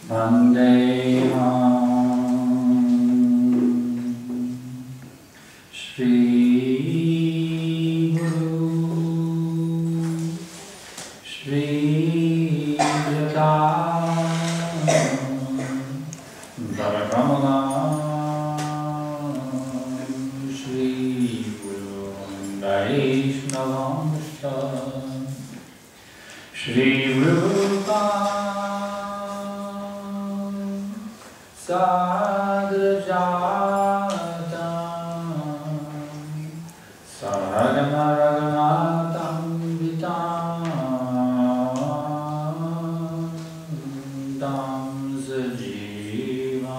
Vandeham Shri Guru Shri Bhagavana Shri Guru Vaishnavam Shri Rupa Sadrajatam Sahagana Raghunatam Vitam Sajivam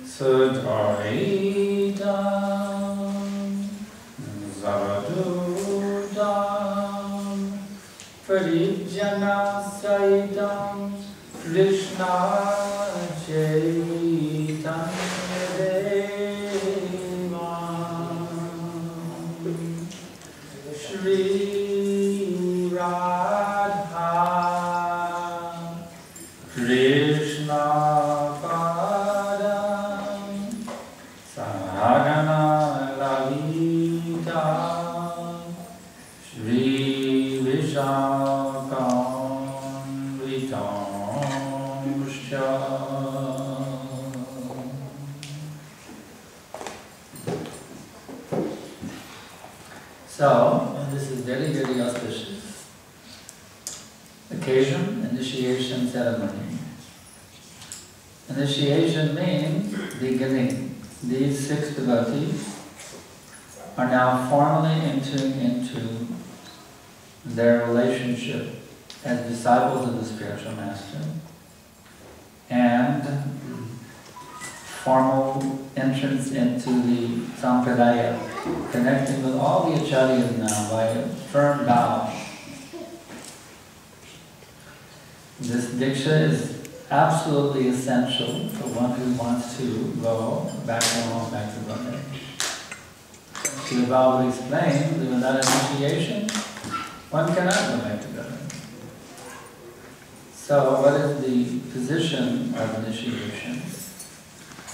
Sadhaitam Zavadutam Parijana Saitam Krishna Chaitanya Deva Shri Radha Krishna Padam Sahagana Lalita Shri Vishakam Vitam. So, and this is very, very auspicious occasion, initiation ceremony. Initiation means beginning. These 6 devotees are now formally entering into their relationship as disciples of the spiritual master, and formal entrance into the Sampradaya, connecting with all the acharyas now by a firm vow. This diksha is absolutely essential for one who wants to go back home, back to Brahma. Srila Prabhupada explained that without initiation, one cannot go back to Brahma. So, what is the position of initiation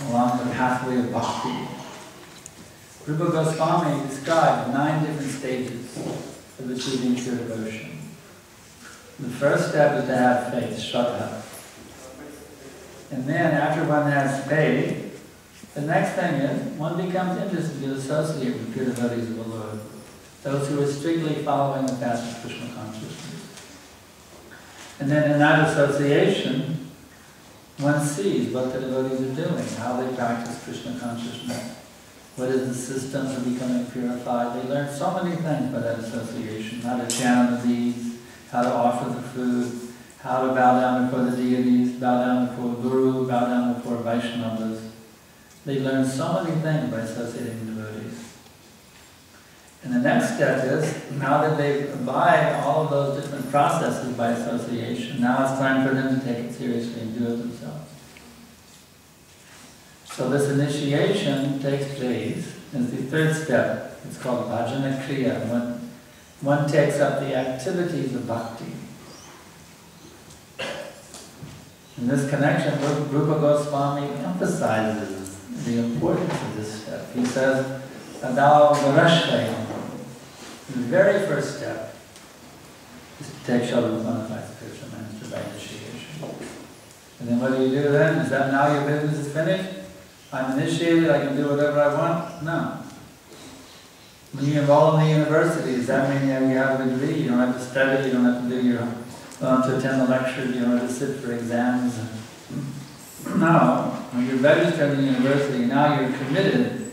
along the pathway of bhakti? Rupa Goswami described 9 different stages of achieving pure devotion. The first step is to have faith, shraddha. And then, after one has faith, the next thing is one becomes interested to associate with pure devotees of the Lord, those who are strictly following the path of Krishna consciousness. And then in that association, one sees what the devotees are doing, how they practice Krishna consciousness, what is the system for becoming purified. They learn so many things by that association, how to chant the beads, how to offer the food, how to bow down before the deities, bow down before Guru, bow down before Vaishnavas. They learn so many things by associating with devotees. And the next step is, now that they've imbibed all of those different processes by association, now it's time for them to take it seriously and do it themselves. So this initiation takes place as the 3rd step. It's called bhajana kriya. One takes up the activities of bhakti. In this connection, Rupa Goswami emphasizes the importance of this step. He says, Adao Varashvayam. The very first step is to take shelter of the bona fide spiritual master by initiation. And then what do you do then? Is that now your business is finished? I'm initiated, I can do whatever I want? No. When you enroll in the university, does that mean you have a degree? You don't have to study, you don't have to do your, to attend the lectures, you don't have to sit for exams. No. When you're registered in the university, now you're committed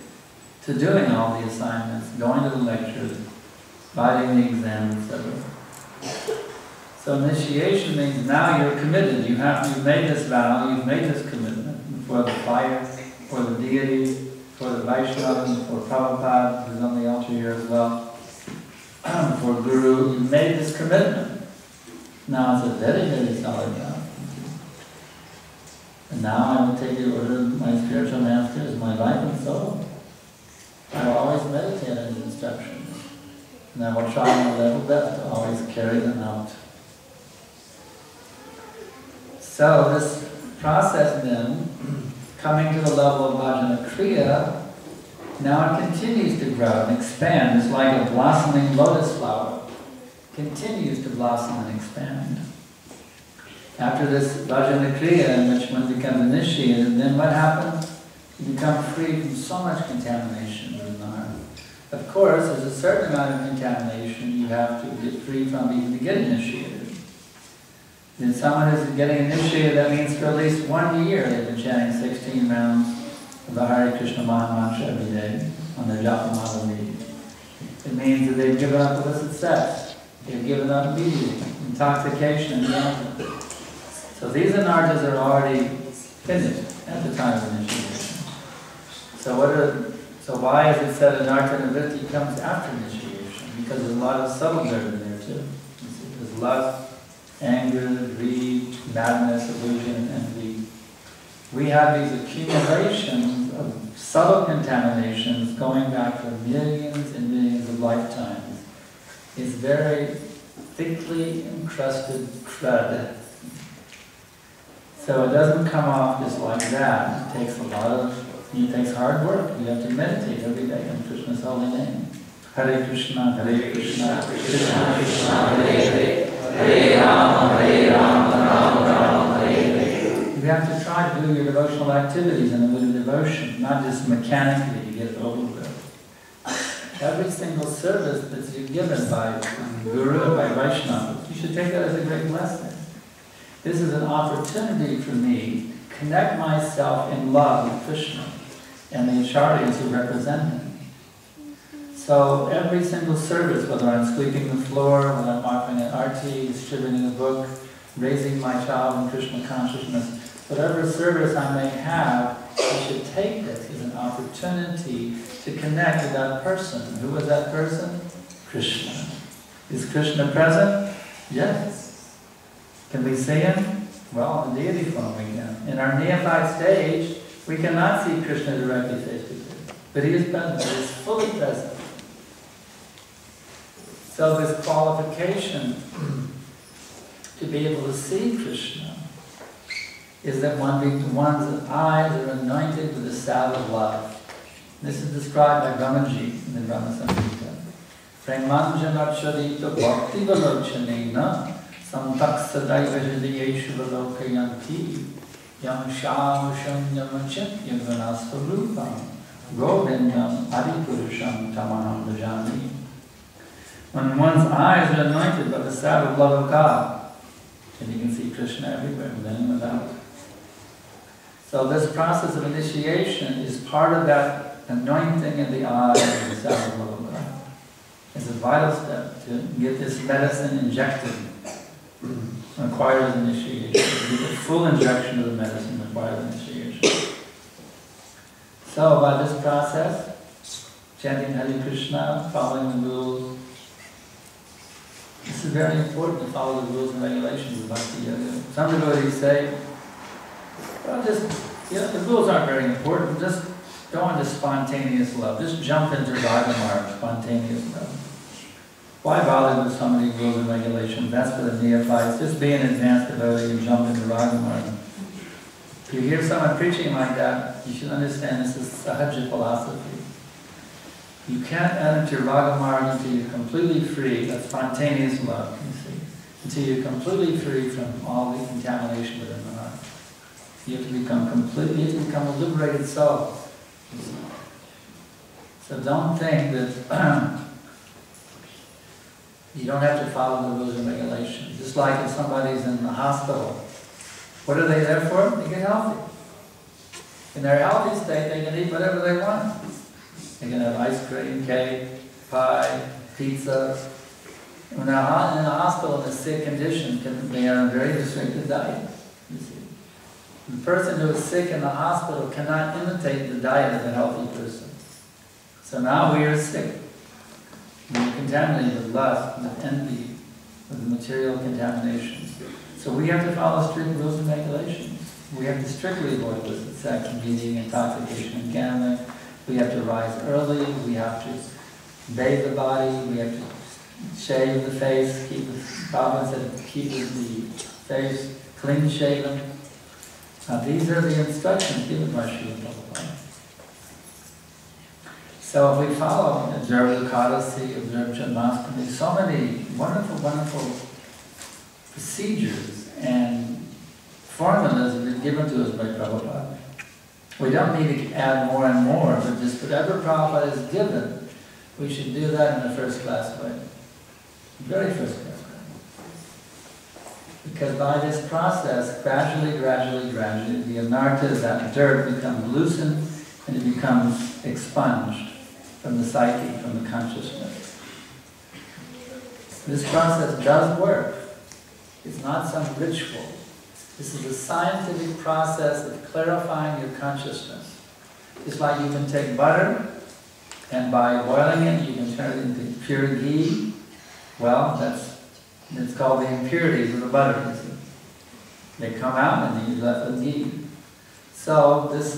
to doing all the assignments, going to the lectures, writing the exams, etc. So initiation means now you're committed. You've made this vow, you've made this commitment for the fire, for the deity, for the Vaishnavas, for Prabhupada, who's on the altar here as well, for Guru. You've made this commitment. Now it's a very, very solid vow. And now I will take the order of my spiritual master as my life and soul. I will always meditate on his instructions. And I will try my level best to always carry them out. So this process then, coming to the level of bhajana kriya, now it continues to grow and expand. It's like a blossoming lotus flower. Continues to blossom and expand. After this bhajana kriya, in which one becomes initiated, then what happens? You become free from so much contamination in the heart. Of course, there's a certain amount of contamination you have to get free from even to get initiated. Then someone who's getting initiated, that means for at least 1 year they've been chanting 16 rounds of the Hare Krishna Mantra every day on their japa mala. It means that they've given up illicit sex, they've given up meat, intoxication, and gambling. So these anarthas are already finished at the time of initiation. So why is it said anartha nivritti comes after initiation? Because there's a lot of subtle dirt in there too. There's lust, anger, greed, madness, illusion, and envy. We have these accumulations of subtle contaminations going back for millions and millions of lifetimes. It's very thickly encrusted crud. So it doesn't come off just like that. It takes hard work. You have to meditate every day on Krishna's holy name. Hare Krishna, Hare Krishna, Krishna Krishna, Hare Hare, Hare Rama, Rama Rama, Hare Hare. You have to try to do your devotional activities in a mood of devotion, not just mechanically to get it over with. Every single service that's given by Guru, by Vaishnava, you should take that as a great blessing. This is an opportunity for me to connect myself in love with Krishna and the acharyas who represent him. So every single service, whether I'm sweeping the floor, whether I'm offering an arti, distributing a book, raising my child in Krishna consciousness, whatever service I may have, I should take this as an opportunity to connect with that person. Who was that person? Krishna. Is Krishna present? Yes. Can we see him? Well, in the deity form we can. In our neophyte stage, we cannot see Krishna directly face to face. But he is present, he is fully present. So this qualification to be able to see Krishna is that one's eyes are anointed with the salve of love. This is described by Brahmaji in the Brahma Samhita. Premanjanachadita bhakti valochanena samtaksadaiva hridayeshu valokayanti yam shamasham yamachitya vanasvarupam govindam adipurusham tamaham bhajami. When one's eyes are anointed by the salve of love of God, and you can see Krishna everywhere, within and without. So this process of initiation is part of that anointing in the eye of the salve of love of God. It's a vital step to get this medicine injected. Requires initiation. To get the full injection of the medicine requires initiation. So by this process, chanting Hare Krishna, following the rules. This is very important to follow the rules and regulations of Bhakti Yoga. Some devotees say, well, the rules aren't very important, just go into spontaneous love. Just jump into Raga Marg, spontaneous love. Why bother with so many rules and regulations? That's for the neophytes. Just be an advanced devotee and jump into Raga Marg. If you hear someone preaching like that, you should understand this is Sahaja philosophy. You can't enter Raga Marg until you're completely free of spontaneous love, you see. Until you're completely free from all the contamination within the heart. You have to become a liberated soul. So don't think that you don't have to follow the rules and regulations. Just like if somebody's in the hospital, what are they there for? They get healthy. In their healthy state, they can eat whatever they want. They can have ice cream, cake, pie, pizza. When they're in the hospital in a sick condition, they are on a very restricted diet. You see. The person who is sick in the hospital cannot imitate the diet of a healthy person. So now we are sick. We are contaminated with lust, with envy, with the material contaminations. So we have to follow strict rules and regulations. We have to strictly avoid illicit sex, eating, intoxication, and gambling. We have to rise early. We have to bathe the body. We have to shave the face. Keep the face clean shaven. Now these are the instructions given by Srila Prabhupada. So if we follow, observe the Kadasi, observe Janmashtami, so many wonderful, wonderful procedures and formulas have been given to us by Prabhupada. We don't need to add more and more, but just whatever Prabhupada has given, we should do that in a first-class way. Very first-class way. Because by this process, gradually, the anartha, that dirt, becomes loosened and it becomes expunged from the psyche, from the consciousness. This process does work. It's not some ritual. This is a scientific process of clarifying your consciousness. Just like you can take butter, and by boiling it, you can turn it into pure ghee. Well, it's called the impurities of the butter, you see. They come out and then you're left with ghee. So this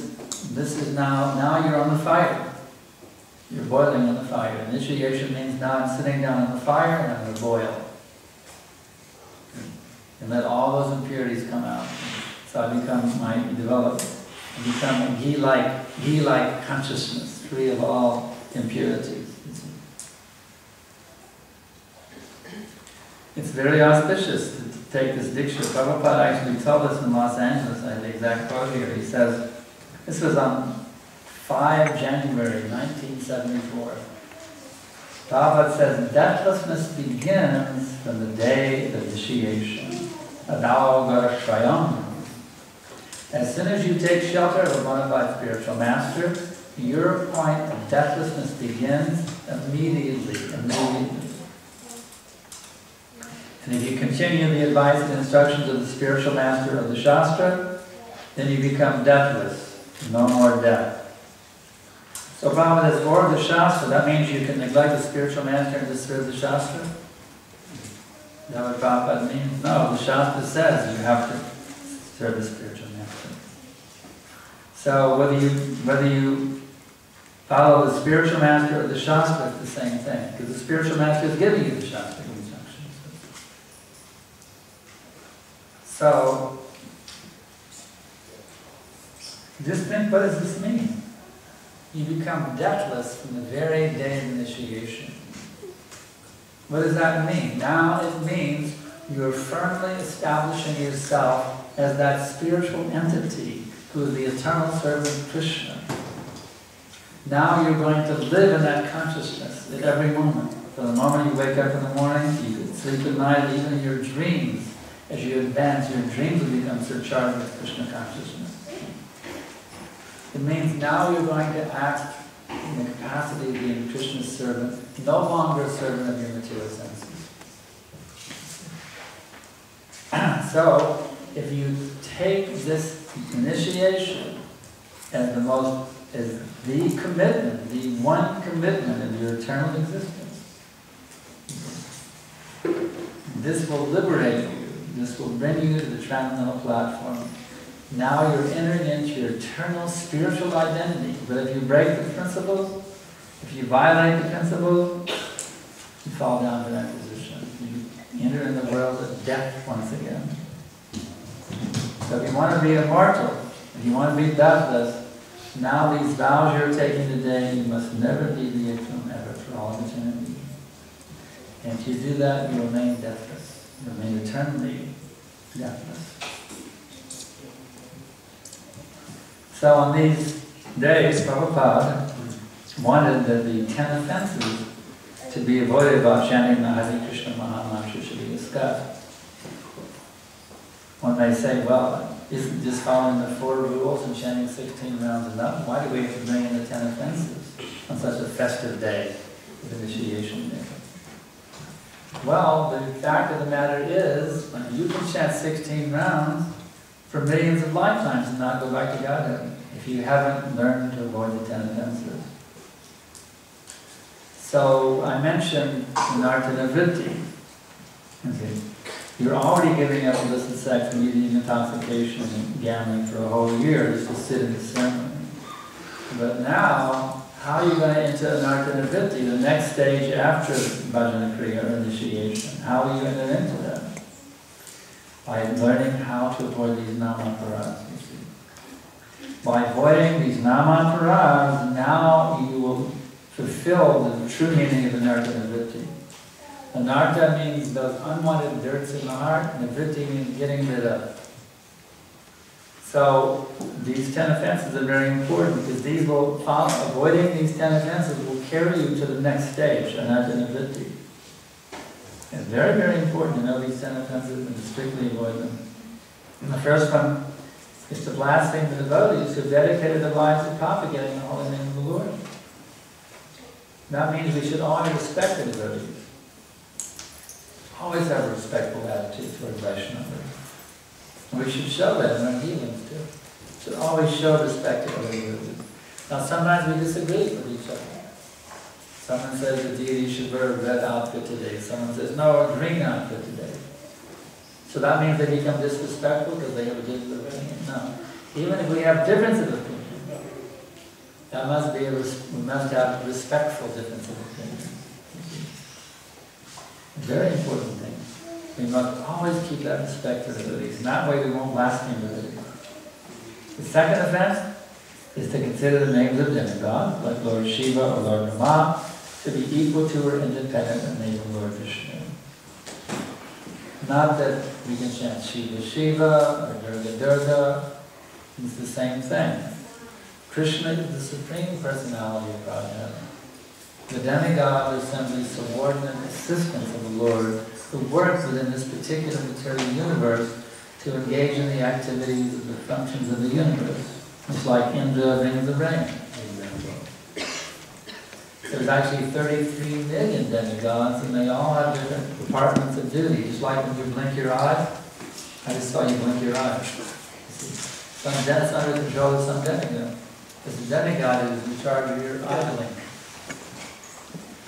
is now you're on the fire. You're boiling on the fire. Initiation means now I'm sitting down on the fire and I'm going to boil. And let all those impurities come out. So I become a ghee-like consciousness, free of all impurities. It's very auspicious to take this diksha. Prabhupada actually told us in Los Angeles, I have the exact quote here, he says, this was on 5 January 1974. Prabhupada says, deathlessness begins from the day of initiation. As soon as you take shelter of a bona fide spiritual master, your point of deathlessness begins immediately. And if you continue the advice and instructions of the spiritual master of the Shastra, then you become deathless, no more death. So Prabhupada says, or the Shastra, that means you can neglect the spiritual master and just serve the Shastra? Is that what Prabhupada means? No, the Shastra says you have to serve the spiritual master. So whether you follow the spiritual master or the Shastra, it's the same thing. Because the spiritual master is giving you the Shastra instructions. So, just think, what does this mean? You become deathless from the very day of initiation. What does that mean? Now it means you're firmly establishing yourself as that spiritual entity who is the eternal servant Krishna. Now you're going to live in that consciousness at every moment. From the moment you wake up in the morning, you can sleep at night, even in your dreams. As you advance, your dreams will become surcharged with Krishna consciousness. It means now you're going to act in the capacity of being Krishna's servant, no longer a servant of your material senses. So, if you take this initiation as the commitment, the one commitment of your eternal existence, this will liberate you. This will bring you to the transcendental platform. Now you're entering into your eternal spiritual identity. But if you break the principles, if you violate the principles, you fall down to that position. You enter in the world of death once again. So if you want to be immortal, if you want to be deathless, now these vows you're taking today, you must never deviate from ever for all eternity. And if you do that, you remain deathless. You remain eternally deathless. So on these days, Prabhupada wanted that the 10 offenses to be avoided while chanting the Hare Krishna Mahamantra should be discussed. One may say, well, isn't just following the 4 rules and chanting 16 rounds enough? Why do we have to bring in the 10 offenses on such a festive day, the initiation day? Well, the fact of the matter is, you can chant 16 rounds for millions of lifetimes and not go back to Godhead if you haven't learned to avoid the 10 offenses. So I mentioned Nartanavritti. Okay. You're already giving up illicit sex and eating, intoxication, and gambling for a whole year just to sit in the ceremony. But now, how are you going to enter Nartanavritti, the next stage after Bhajana Kriya or initiation? How are you going to enter that? by learning how to avoid these namaparas, you see. By avoiding these namaparas, now you will fulfill the true meaning of anartha nivritti. Anartha means those unwanted dirts in the heart, and nivritti means getting rid of. So these 10 offenses are very important because these will, avoiding these 10 offenses will carry you to the next stage, anartha nivritti. It's very, very important to know these 10 offenses and to strictly avoid them. And the first one is to blaspheme the devotees who have dedicated their lives to propagating the holy name of the Lord. That means we should always respect the devotees. Always have a respectful attitude toward Vaishnavas. And we should show that in our dealings too. We should always show respect to other devotees. Now sometimes we disagree with each other. Someone says the deity should wear a red outfit today. Someone says, no, a green outfit today. So that means they become disrespectful because they have a different opinion? No. Even if we have differences of opinion, that must be we must have respectful difference of opinion. Very important thing. We must always keep that respect for the devotees. In that way we won't blaspheme the devotees. The second offense is to consider the names of demigods, like Lord Shiva or Lord Brahma, to be equal to or independent of the name of Lord Vishnu. Not that we can chant Shiva Shiva or Durga Durga. It's the same thing. Krishna is the Supreme Personality of Godhead. The demigods are simply subordinate assistants of the Lord who work within this particular material universe to engage in the activities of the functions of the universe. It's like Indra brings the rain. There's actually 33 million demigods, and they all have different departments of duty. Just like when you blink your eyes, I just saw you blink your eyes. It's under the control of some demigod. Because the demigod is in charge of your eye blink.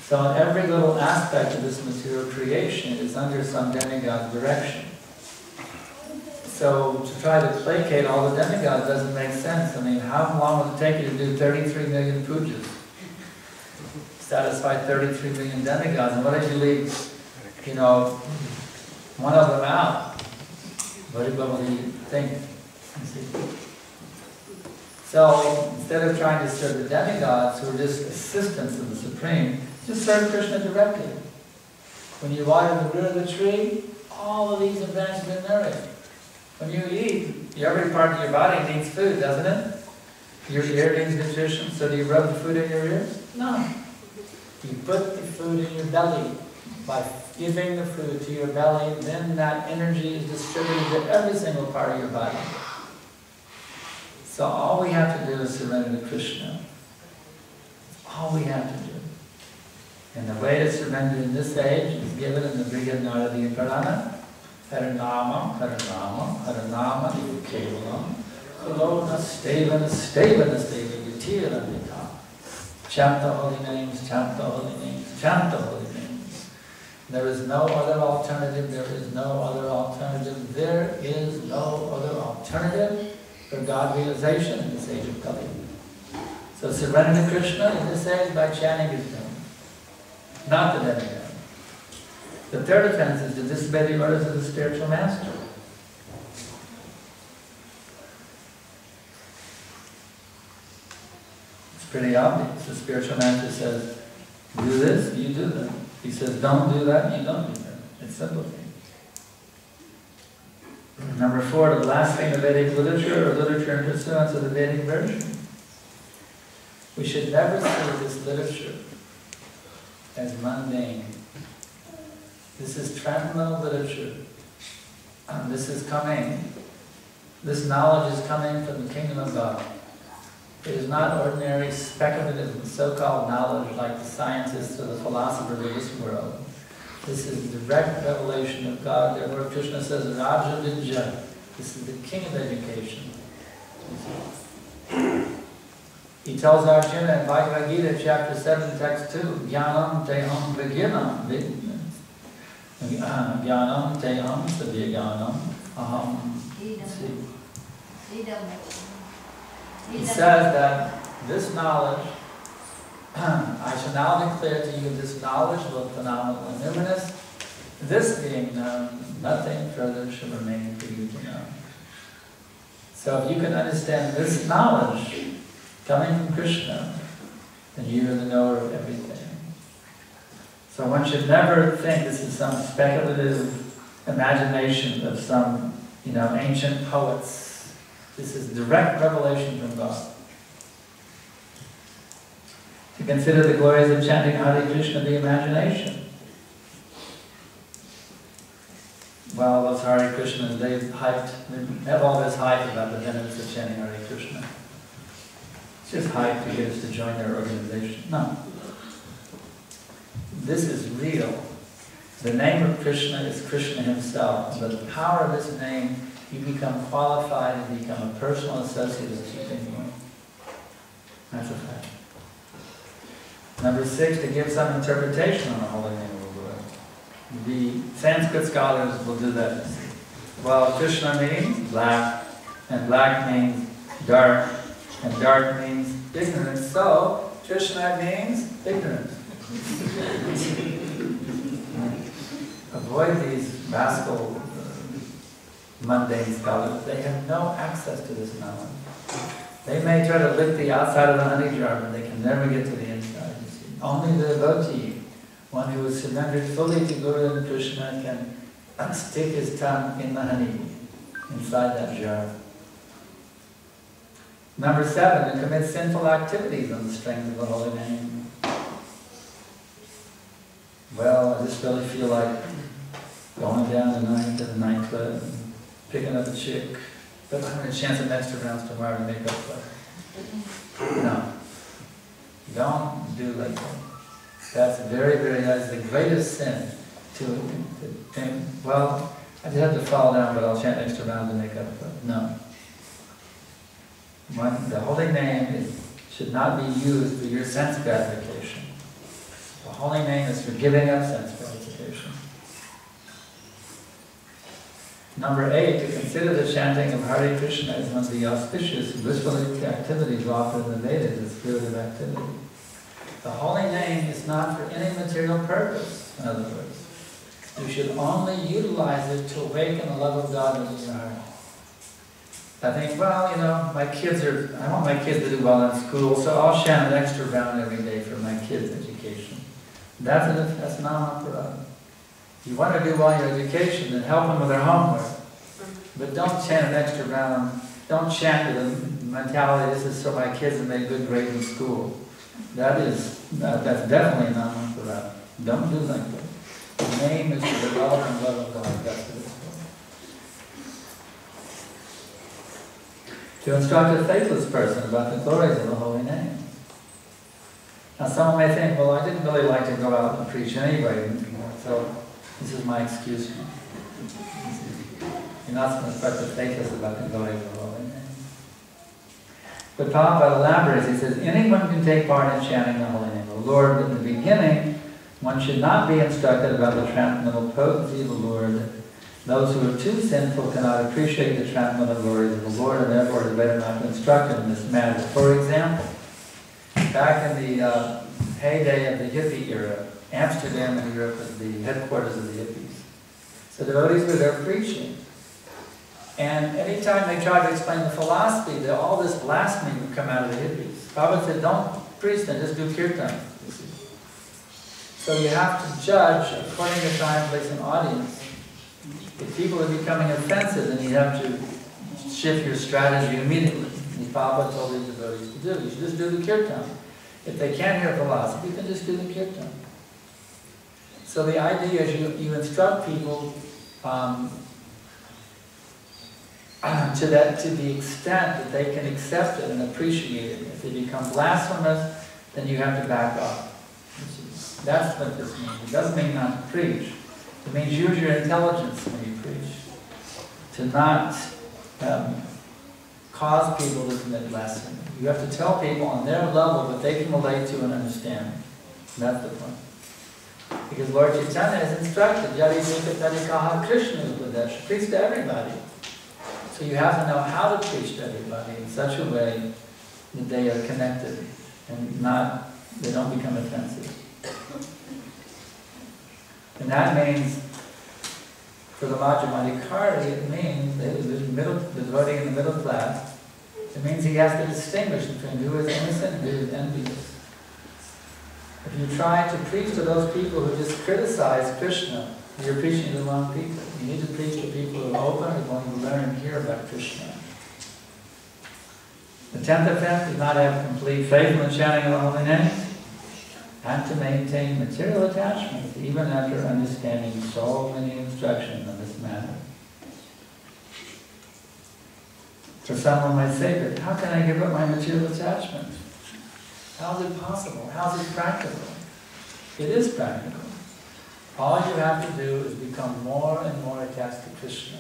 So in every little aspect of this material creation is under some demigod's direction. So to try to placate all the demigods doesn't make sense. I mean, how long would it take you to do 33 million pujas? Satisfy 33 million demigods. And what if you leave, one of them out? What do you think? So instead of trying to serve the demigods, who are just assistants of the Supreme, just serve Krishna directly. When you water the root of the tree, all of these events have been nourished. When you eat, every part of your body needs food, doesn't it? Your ear needs nutrition, so do you rub the food in your ears? No. You put the food in your belly. By giving the food to your belly, then that energy is distributed to every single part of your body. So all we have to do is surrender to Krishna. All we have to do. And the way to surrender in this age is given in the Brihad Naradiya Purana. Haranama, Haranama, Haranama, Kevalam, Kalona, Stevana, Stevana, Stevana, Yutiranita. Chant the holy names, chant the holy names, chant the holy names. There is no other alternative, there is no other alternative, there is no other alternative for God realization in this age of Kali. So surrender to Krishna in this age by chanting his name, not the demigod. The third offense is to disobey the orders of the spiritual master. It's pretty obvious. The spiritual master says, do this, you do that. He says, don't do that, you don't do that. It's simple thing. Number 4, to blaspheme the Vedic literature or literature in pursuance of the Vedic version. We should never see this literature as mundane. This is transcendental literature. This is coming. This knowledge is coming from the kingdom of God. It is not ordinary speculative so-called knowledge like the scientists or the philosophers of this world. This is direct revelation of God. Therefore Krishna says, Raja Vidya. This is the king of education. He tells Arjuna in Bhagavad Gita, chapter 7, text 2, Jnanam teham vigyanam Jnanam teham savyagyanam aham. He says that this knowledge, I shall now declare to you this knowledge, both phenomenal and numinous, this being known, nothing further shall remain for you to know. So if you can understand this knowledge coming from Krishna, then you are the knower of everything. So one should never think this is some speculative imagination of some, ancient poets. This is direct revelation from God. To consider the glories of chanting Hare Krishna the imagination. Well, those Hare Krishnas, they have all this hype about the benefits of chanting Hare Krishna. It's just hype to get us to join their organization. No. This is real. The name of Krishna is Krishna himself. But the power of this name, you become qualified and become a personal associate of keeping going. That's a fact. Number 6, to give some interpretation on the holy name of the Lord. The Sanskrit scholars will do that. Well, Krishna means black, and black means dark, and dark means ignorance. So, Krishna means ignorance. Avoid these rascal, mundane scholars. They have no access to this knowledge. They may try to lick the outside of the honey jar, but they can never get to the inside. You see. Only the devotee, one who is surrendered fully to Guru and Krishna, can stick his tongue in the honey inside that jar. Number 7, to commit sinful activities on the strength of the holy name. Well, I just really feel like going down tonight to the nightclub and picking up a chick, but I'm going to chance some extra rounds tomorrow to make up for it. No. Don't do like that. That's that's the greatest sin to think, well, I just have to fall down, but I'll chant extra rounds to make up for it. No. The holy name should not be used for your sense gratification. The holy name is for giving up sense gratification. Number 8, to consider the chanting of Hare Krishna as one of the auspicious ritualistic activities offered in the Vedas, the spirit of activity. The holy name is not for any material purpose, in other words. You should only utilize it to awaken the love of God within your heart. I think, well, I want my kids to do well in school, so I'll chant an extra round every day for my kids' education. That's not for us. If you want to do well in your education, then help them with their homework. But don't chant an extra round. Don't chant with the mentality, this is so my kids will make good grades in school. That's definitely not for us. Don't do like that. The name is for the love and love of God. That's what it's for. To instruct a faithless person about the glories of the holy name. Now someone may think, well, I didn't really like to go out and preach anyway, so this is my excuse. You're not supposed to instruct the faithless about the glories of the holy name. But Prabhupada elaborates, he says, anyone can take part in chanting the holy name of the Lord, but in the beginning, one should not be instructed about the transcendental potency of the Lord. Those who are too sinful cannot appreciate the transcendental glories of the Lord, and therefore it is better not to instruct them in this matter. For example, back in the heyday of the hippie era, Amsterdam in Europe was the headquarters of the hippies. So devotees were there preaching. And anytime they tried to explain the philosophy, all this blasphemy would come out of the hippies. Prabhupada said, don't preach then, just do kirtan. So you have to judge according to time, place, and audience. If people are becoming offensive, then you have to shift your strategy immediately. And Prabhupada told these devotees to do. You should just do the kirtan. If they can't hear philosophy, then just do the kirtan. So the idea is you instruct people to the extent that they can accept it and appreciate it. If they become blasphemous, then you have to back off. That's what this means. It doesn't mean not to preach. It means use your intelligence when you preach. To not cause people to commit blasphemy. You have to tell people on their level what they can relate to and understand. That's the point. Because Lord Chaitanya has instructed, Yadi Kaha Krishna Upadesh, preach to everybody. So you have to know how to preach to everybody in such a way that they are connected and they don't become offensive. And that means For the Madhyadhikari, it means, the devotee in the middle class, it means he has to distinguish between who is innocent and who is envious. If you try to preach to those people who just criticize Krishna, you're preaching to the wrong people. You need to preach to people who are open and want to learn and hear about Krishna. The 10th offense is not to have complete faith in the chanting of the holy name, and to maintain material attachments, even after understanding so many instructions in this manner. For someone might say, but how can I give up my material attachments? How is it possible? How is it practical? It is practical. All you have to do is become more and more attached to Krishna.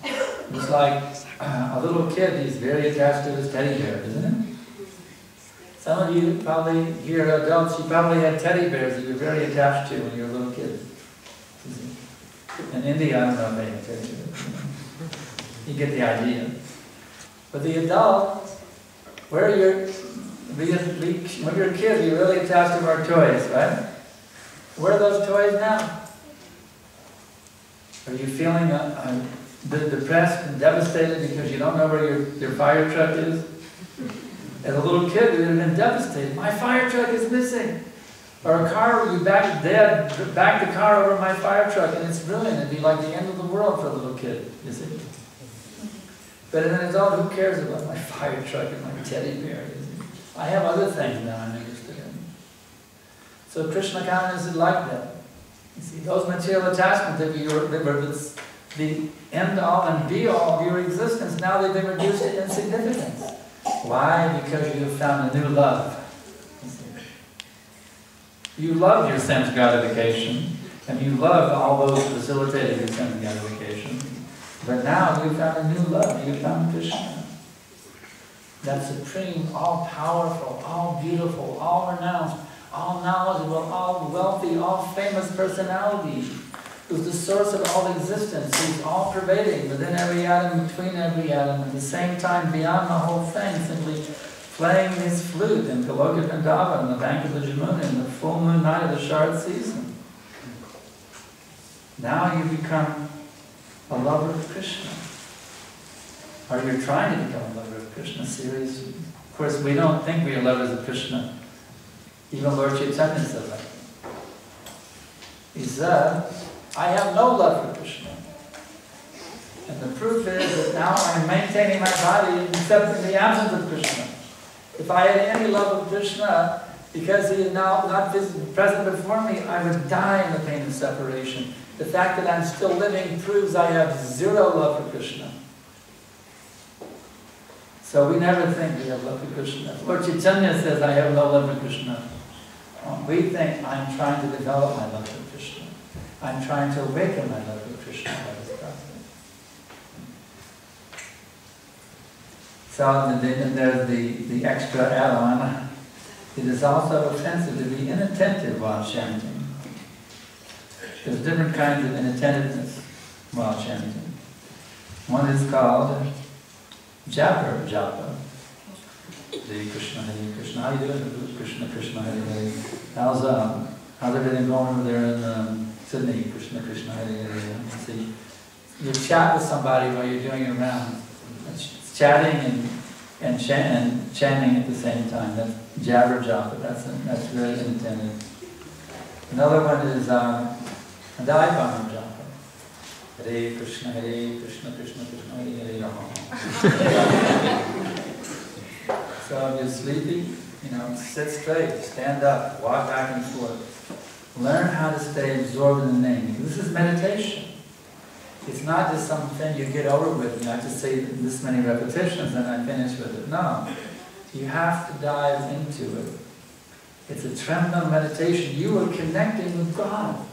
It's like a little kid, he's very attached to his teddy bear, isn't it? Some of you probably, here adults, you probably had teddy bears that you're very attached to when you were a little kid. In India, I don't know if they have teddy bears. You get the idea. But the adult, when you're a kid, you're really attached to our toys, right? Where are those toys now? Are you feeling depressed and devastated because you don't know where your fire truck is? As a little kid, you would have been devastated. My fire truck is missing. Or a car where you back the car over my fire truck and it's ruined. It'd be like the end of the world for a little kid, you see? But as an adult, who cares about my fire truck and my teddy bear? I have other things now I'm interested in. So Krishna consciousness is like that. You see, those material attachments that were the end-all and be-all of your existence, now they've been reduced to insignificance. Why? Because you have found a new love. You love your sense gratification, and you love all those facilitating your sense gratification. But now you've found a new love. You've found Krishna. That supreme, all-powerful, all-beautiful, all-renounced, all-knowledgeable, all-wealthy, all-famous personality, who's the source of all existence, who's all-pervading within every atom, between every atom, at the same time beyond the whole thing, simply playing his flute in Goloka Vrindavan, on the bank of the Jamuna, in the full moon night of the Shard season. Now you become a lover of Krishna. Or you're trying to become a lover of Krishna, seriously. Of course, we don't think we are lovers of Krishna. Even Lord Chaitanya said that. He said, I have no love for Krishna. And the proof is that now I'm maintaining my body and accepting the absence of Krishna. If I had any love of Krishna, because he is now not present before me, I would die in the pain of separation. The fact that I'm still living proves I have zero love for Krishna. So we never think we have love for Krishna. Lord Chaitanya says, I have no love for Krishna. We think I'm trying to develop my love for Krishna. I'm trying to awaken my love for Krishna by this process. So then there's the extra add-on. It is also offensive to be inattentive while chanting. There's different kinds of inattentiveness while chanting. One is called japa. Hare Krishna, Hare Krishna. How you doing? Krishna, Krishna, Hare Hare. How's everything going over there in Sydney? Krishna, Krishna, Hare Hare. See, you chat with somebody while you're doing your rounds. It's chatting and chanting at the same time. That's japa. That's very inattentive. Another one is Daipam japa. Hare Krishna, Krishna, Krishna, Hare Hare. So if you're sleepy, sit straight, stand up, walk back and forth. Learn how to stay absorbed in the name. This is meditation. It's not just something you get over with. I just say this many repetitions and I finish with it. No. You have to dive into it. It's a tremendous meditation. You are connecting with God.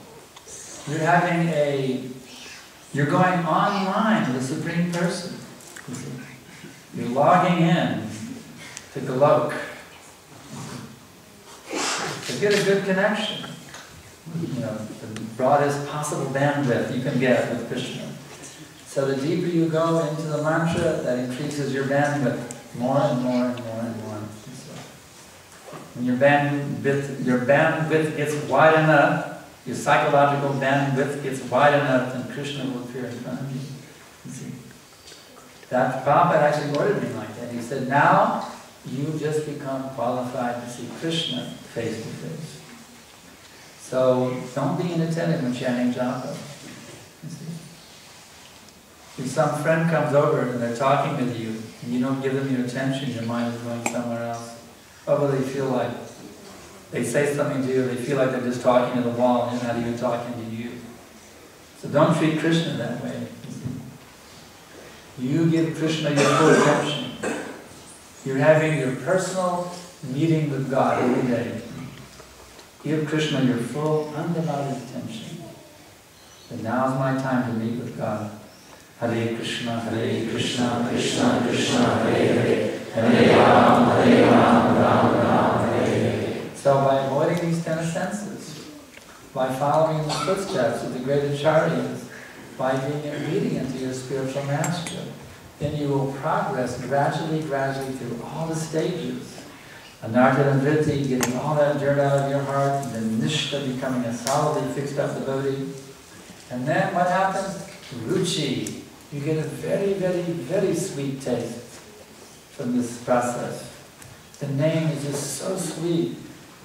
You're going online with the Supreme Person. You're logging in to Golok to get a good connection. The broadest possible bandwidth you can get with Krishna. So the deeper you go into the mantra, that increases your bandwidth more and more and more and more. When your bandwidth gets wide enough, Your psychological bandwidth gets wide enough and Krishna will appear in front of you. You see? That Prabhupada actually ordered me like that. He said, now you just become qualified to see Krishna face to face. So don't be inattentive when chanting japa. You see? If some friend comes over and they're talking with you and you don't give them your attention, your mind is going somewhere else. What will they feel like? They say something to you, they feel like they're just talking to the wall and they're not even talking to you. So don't treat Krishna that way. You give Krishna your full attention. You're having your personal meeting with God every day. Give Krishna your full, undivided attention. And now's my time to meet with God. Hare Krishna, Krishna Krishna, Hare Hare, Hare Ram, Ram, Hare Hare. So by avoiding these 10 senses, by following in the footsteps of the great acharyas, by being obedient to your spiritual master, then you will progress gradually through all the stages. Anartha and Vritti, getting all that dirt out of your heart, and then Nishta, becoming a solidly fixed up devotee. And then what happens? Ruchi. You get a very sweet taste from this process. The name is just so sweet.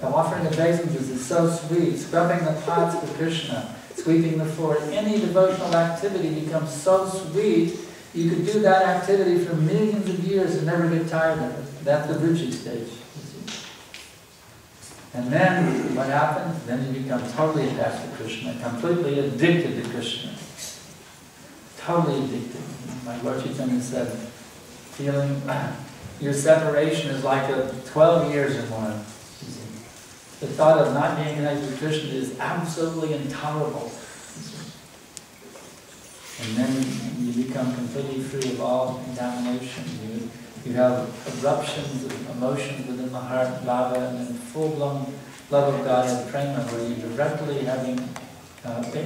The offering of obeisances is so sweet. Scrubbing the pots for Krishna, sweeping the floor. Any devotional activity becomes so sweet, you could do that activity for millions of years and never get tired of it. That's the Ruchi stage. And then, what happens? Then you become totally attached to Krishna, completely addicted to Krishna. Totally addicted. Like Lord Chaitanya said, feeling your separation is like 12 years or more. The thought of not being connected to Krishna is absolutely intolerable. And then you become completely free of all contamination. You have eruptions of emotions within the heart, bhava, and then full-blown love of God and prema, where you're directly having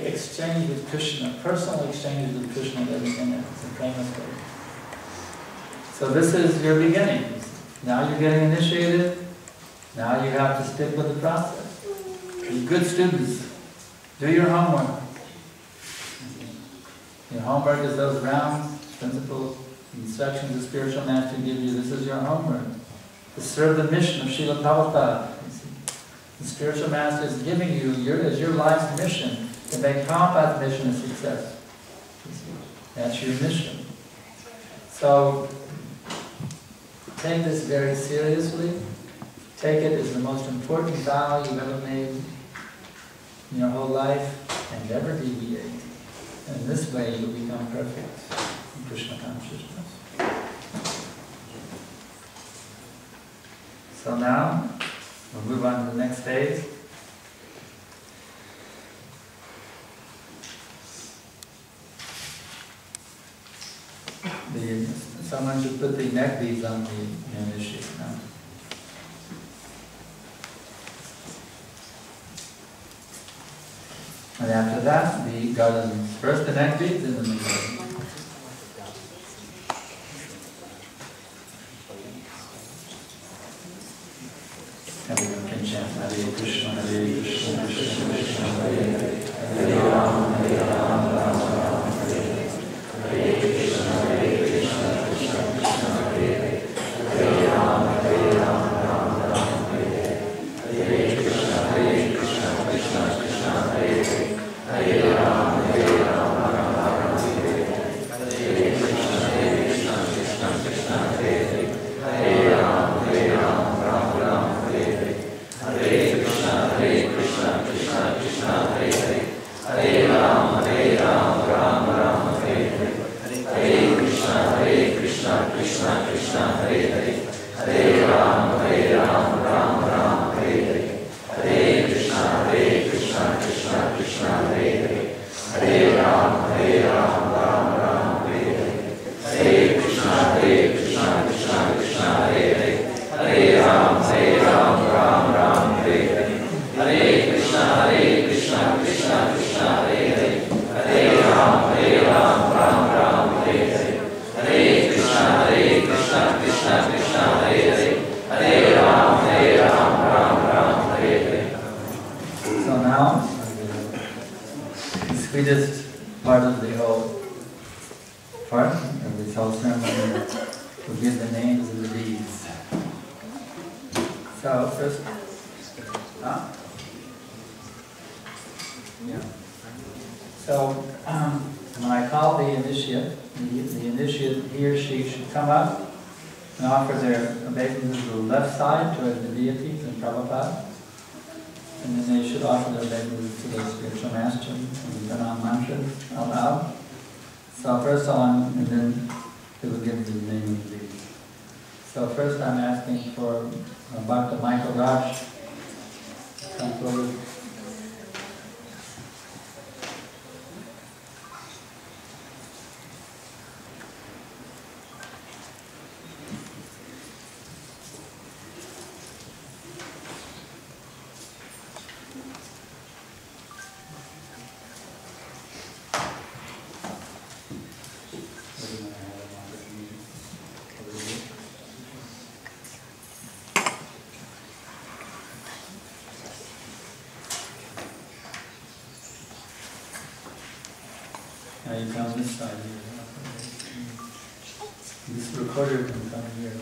exchange with Krishna, personal exchanges with Krishna and everything else, the prema state. So this is your beginning. Now you're getting initiated. Now you have to stick with the process. Be good students. Do your homework. Your homework is those rounds, principles, instructions the spiritual master gives you. This is your homework. To serve the mission of Srila Prabhupada. The spiritual master is giving you as your life's mission to make Prabhupada's mission a success. That's your mission. So take this very seriously. Take it as the most important vow you've ever made in your whole life, and never deviate. And in this way you'll become perfect in Krishna consciousness. So now, we'll move on to the next phase. Someone should put the neck beads on the initiate now. And after that, the garland. First the neck beads, and then the garland. Everyone can chant Hare Krishna, Hare Krishna, Krishna Krishna, Hare Hare, Hare Ram, Ram Ram, Hare Hare, Hare Krishna, Krishna Krishna, Hare Hare, Hare Ram, Ram Ram, Hare Hare, Hare Krishna, Krishna Krishna, Hare Hare, Hare Ram, Ram Ram, Hare Hare, Hare Krishna, Krishna Krishna, Hare Hare, Hare Ram, Ram Ram, Hare Hare, Hare Krishna, Krishna Krishna, Hare Hare, Hare Ram, Ram Ram, Hare Hare, Hare Krishna, Krishna Krishna, Hare Hare, Hare Ram, Ram Ram, Hare Hare, Hare Krishna, Krishna Krishna, Hare Hare, Hare Ram, Ram Ram, Hare Hare, Hare Krishna, Krishna Krishna, Hare Hare, Hare Ram, Ram Ram, Hare Hare, Hare Krishna, Krishna Krishna, Hare Hare, Hare Ram, Ram Ram, Hare Hare, Hare Krishna, Krishna Krishna, sweetest part of the whole part of this whole ceremony to give the names of the deeds. So first, yeah. So when I call the initiate, the initiate, he or she should come up and offer their obeisances to the left side towards the deities and Prabhupada. And then they should offer their obeisances to the spiritual master and turn on mantras out loud. So first on, and then they will give the name of the deity. So first I'm asking for Bhakta Michael Raj to come forward. Now you come this side here. This recorder can come here.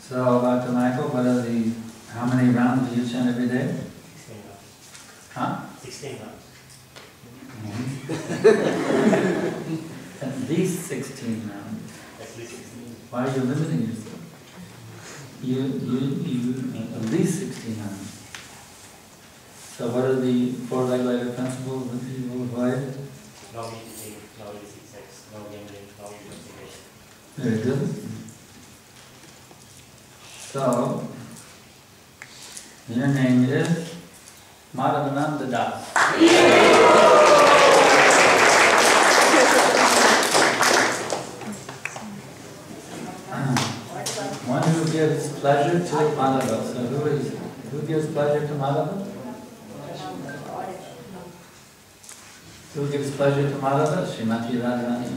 So, Dr. Michael, what are how many rounds do you chant every day? 16 rounds. Huh? 16 rounds. At least 16 rounds. At least 16. Why are you limiting yourself? You at least 16 rounds. So what are the 4 regulated principles that you will avoid? No eating, no illicit sex, no gambling, no investigation. Very good. So, your name is Madhavananda Das. One who gives pleasure to Madhava. So who gives pleasure to Madhava? Who gives pleasure to Madhava? Srimati Radharani.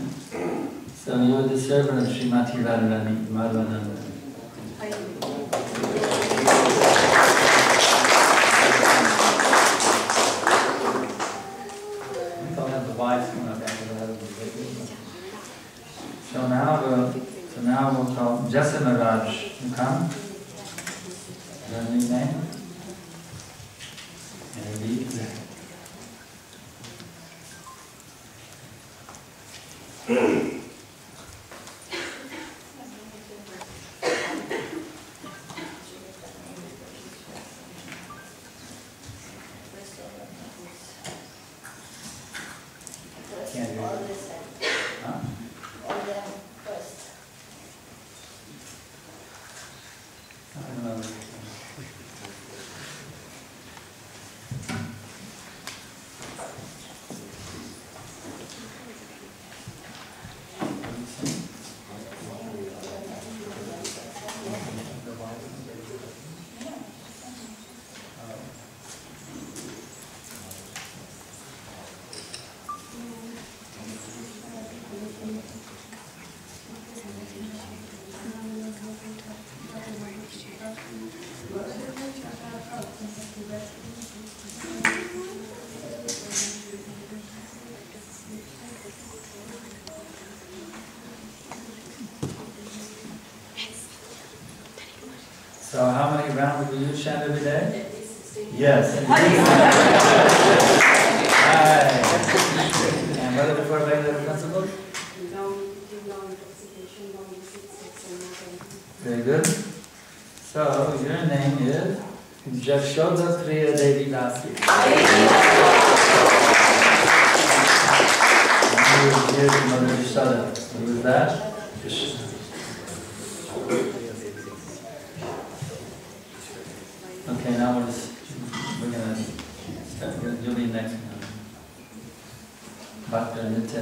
So you are the servant of Srimati Radharani, Madhavananda. So now we'll call Jasamaraj to come. Is that a new name? Indeed. So how many rounds do you chant every day? Yes. And what are the 4 regular principles? Very good. So your name is Jashoda Priya Devi Dasi. And you is Mother Yashoda. Who is that? Okay, now we're gonna start. You'll be next. Bhakta Nitya.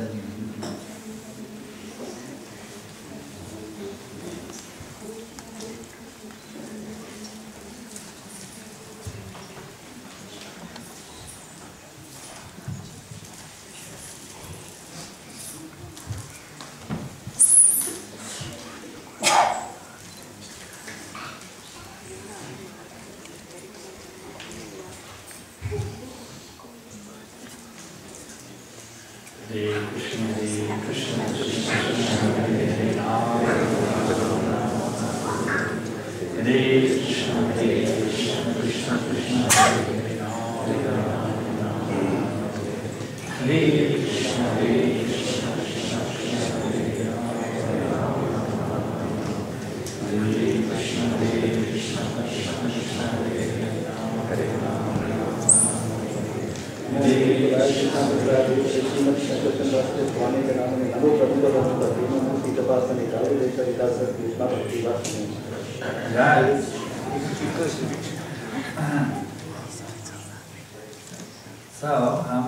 So, how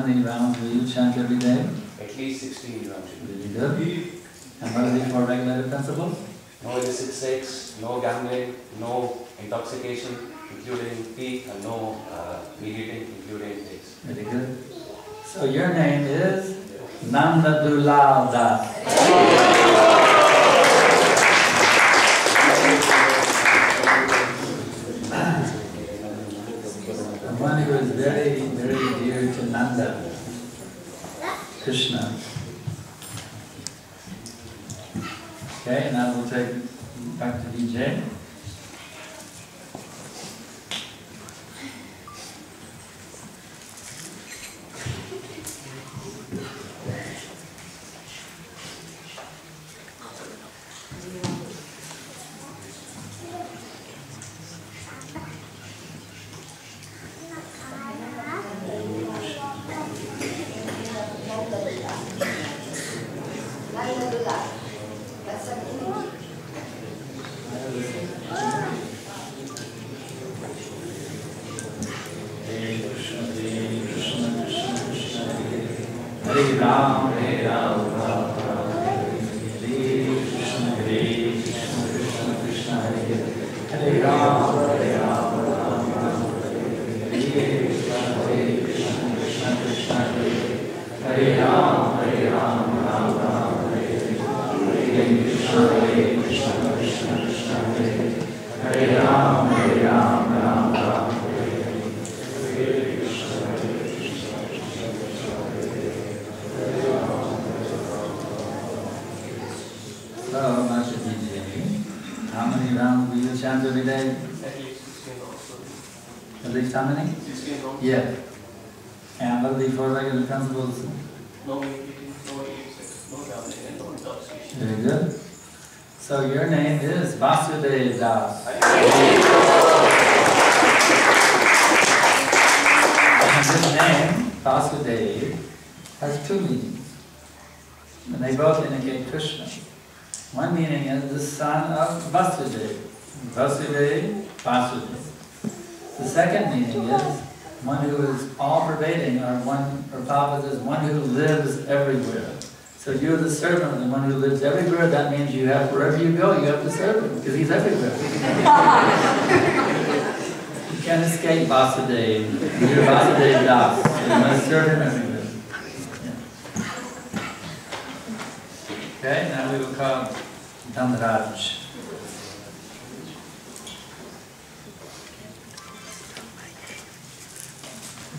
many rounds will you chant every day? At least 16 rounds. Really good. And what are the 4 regulative principles? No illicit sex, no gambling, no intoxication, including tea, and no meat eating, including eggs. Really good. So your name is Nanda Dulal Das. One who is very, very dear to Nanda, Krishna. Okay, now we'll take back to DJ. At least how many? 16 rounds. Yeah. And what are the 4 regular principles? No eating, no gambling, and no intoxication. Very good. So your name is Vasudeva Das. And this name, Vasudeva, has 2 meanings. And they both indicate Krishna. One meaning is the son of Vasudeva. Vasudeva, Vasudeva. The second meaning is one who is all-pervading, or Prabhupada says, one who lives everywhere. So you're the servant of the one who lives everywhere. That means you have, wherever you go, you have to serve him, because he's everywhere. You can't escape Vasudeva. You're Vasudeva Das. You must serve him everywhere. Yeah. Okay, now we will call Dhanraj.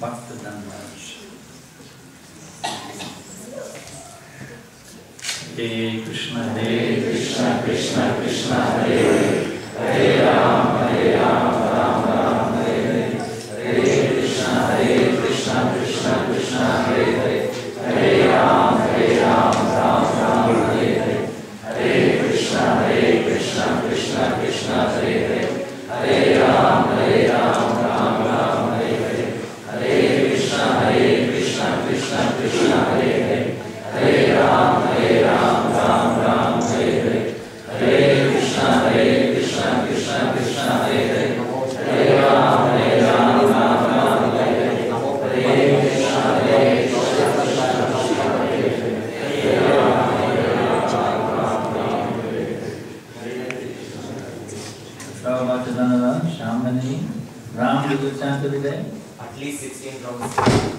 Bhakta Dhanraj. Hare Krishna, Krishna Krishna, Hare Hare Ram, Ram Ram, Hare Krishna, Krishna Krishna, Hare Hare, Hare Ram, Ram Ram, Hare Krishna, Krishna Krishna, Hare Hare, Hare Ram, Ram Ram, Hare Krishna, Krishna Krishna, Hare Hare, Hare Ram, Ram Ram, Hare Hare, Hare Krishna, Krishna Krishna, Hare Hare, Hare Ram, Ram Ram, Hare Hare, Hare Krishna,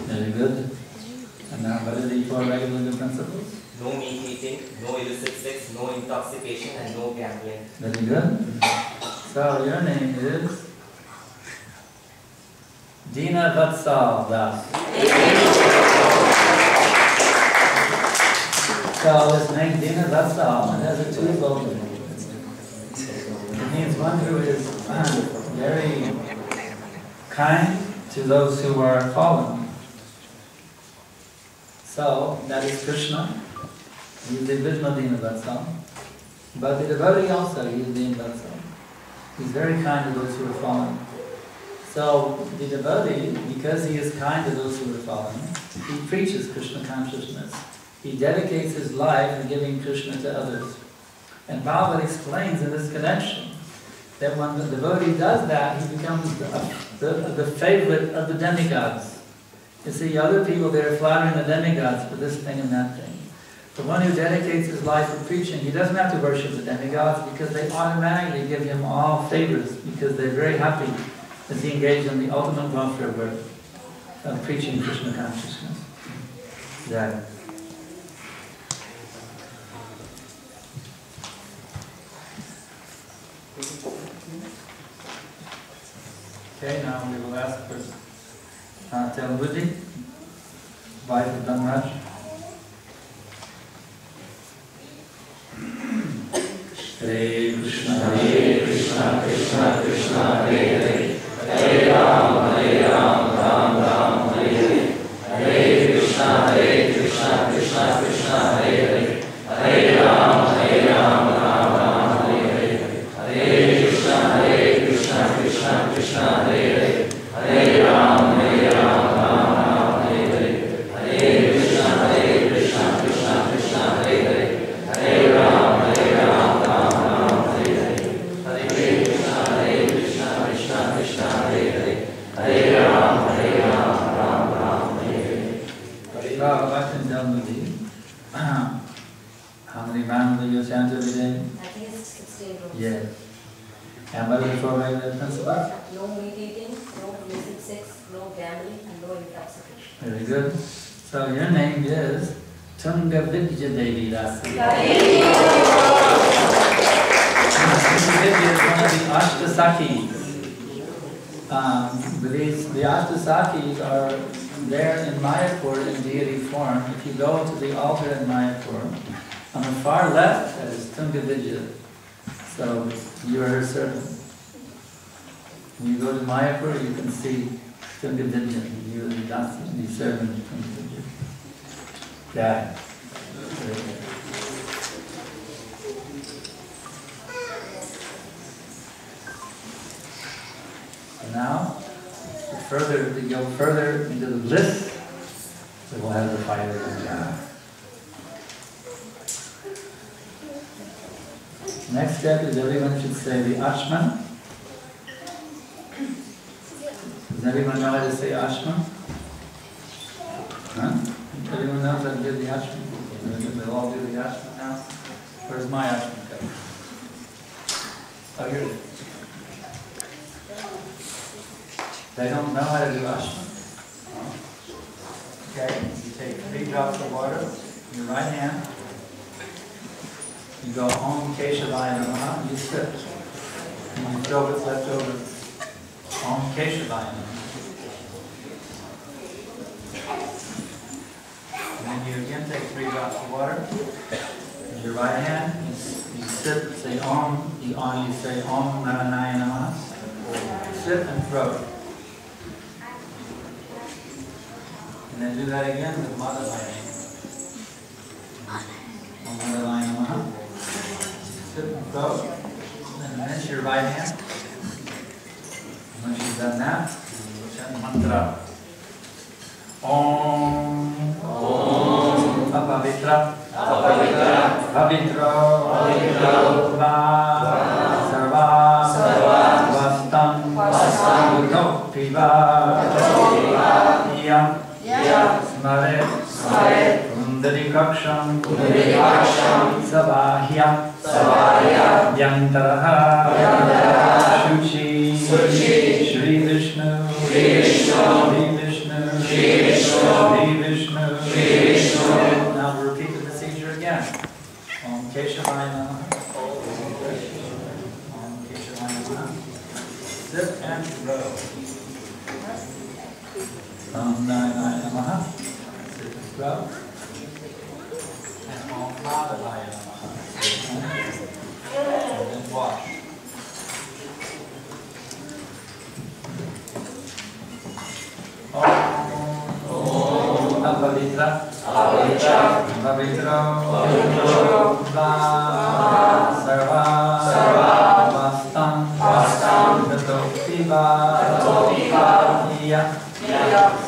Very good. And now what are the 4 regular good principles? No meat eating, no illicit sex, no intoxication, and no gambling. Very good. So your name is Dina Vatsal Das. So this name Dina Vatsal has a twofold meaning. It means one who is very kind to those who are fallen. So that is Krishna. He is the original Dina Vatsal. But the devotee also, he is Dina Vatsal. He's very kind to those who are fallen. So the devotee, because he is kind to those who are fallen, he preaches Krishna consciousness. He dedicates his life in giving Krishna to others. And Bhagavad explains in this connection that when the devotee does that, he becomes the favorite of the demigods. You see, other people, they're flattering the demigods for this thing and that thing. The one who dedicates his life for preaching, he doesn't have to worship the demigods because they automatically give him all favors because they're very happy as he engaged in the ultimate welfare work of preaching Krishna consciousness. Yeah. Okay, now we will ask for Telbuddhi, wife of Dhamraj. Hare Krishna, Krishna Krishna, Hare Hare, Hare Ram, Ram Ram, Hare Hare, Hare Krishna, Krishna Krishna, Hare Hare, Hare Ram, Ram Ram, Hare Hare, Hare Krishna, Krishna Krishna, Hare Hare, Hare Ram, Ram, Hare Hare, Hare Krishna, Krishna Krishna, Hare Hare, Hare Ram, Ram, Hare Hare, Hare Krishna, Krishna Krishna, Hare Hare, Hare Ram, Ram, Hare Hare. Hare Bhakti Dalmudi. How many rounds do you chant every day? At least 16 rounds. Yes. And what are the 4 regular principles? No meat eating, no illicit sex, no gambling, and no intoxication. Very good. So your name is Tunga Vidya Devi Dasi. Tunga Vidya is one of the Ashtasakis. The Ashtasakis are there in Mayapur in deity form. If you go to the altar in Mayapur, on the far left, that is Tunga Vidya. So you are her servant. When you go to Mayapur, you can see Tunga Vidya. You are the Dasi, the servant of Tunga Vidya. Yeah. So now, to go further into the bliss, we will have the fire of God. Next step is everyone should say the Ashman. Does everyone know how to say Ashman? Huh? Everyone knows how to do the Ashman? We'll all do the Ashman now. Where's my Ashman go? Oh, here it is. They don't know how to do Ashman. Okay, you take 3 drops of water in your right hand. You go Om Keshavaya Namaha, you sip. And you throw what's left over. Om Keshavaya Namaha. And then you again take 3 drops of water. In your right hand, you sip, say Om, you say Om Naranaya Namaha. Sip and throw. And then do that again with Madhavaya. Om Madhavaya Namaha. Sip and throw. And then rinse your right hand. Once you've done that, chant mantra. Om. Om. Apavitra. Apavitra. Pavitra. Pavitra. Va. Sarva. Sarva. Vastam. Vastam. Uto. Piva. Uto. Piva. Yam. Yam. Smare. Smare. Undadikaksham. Undadikaksham. Sabahya. Sabahya. Yantaraha. Yantaraha. Shuchi. Suchi. Shri Vishnu. Shri Vishnu. Shri Vishnu. Shri Vishnu. Shri Vishnu. Now we'll repeat the procedure again. Om Keshavaya Namaha. Om Keshavaya Namaha. Sit and row. Om Narayana Namaha. Sit and row. And Om Madhavaya Namaha. And then wash. Pavitra, Pavitra, Sarva, Vastam, Tato Piva,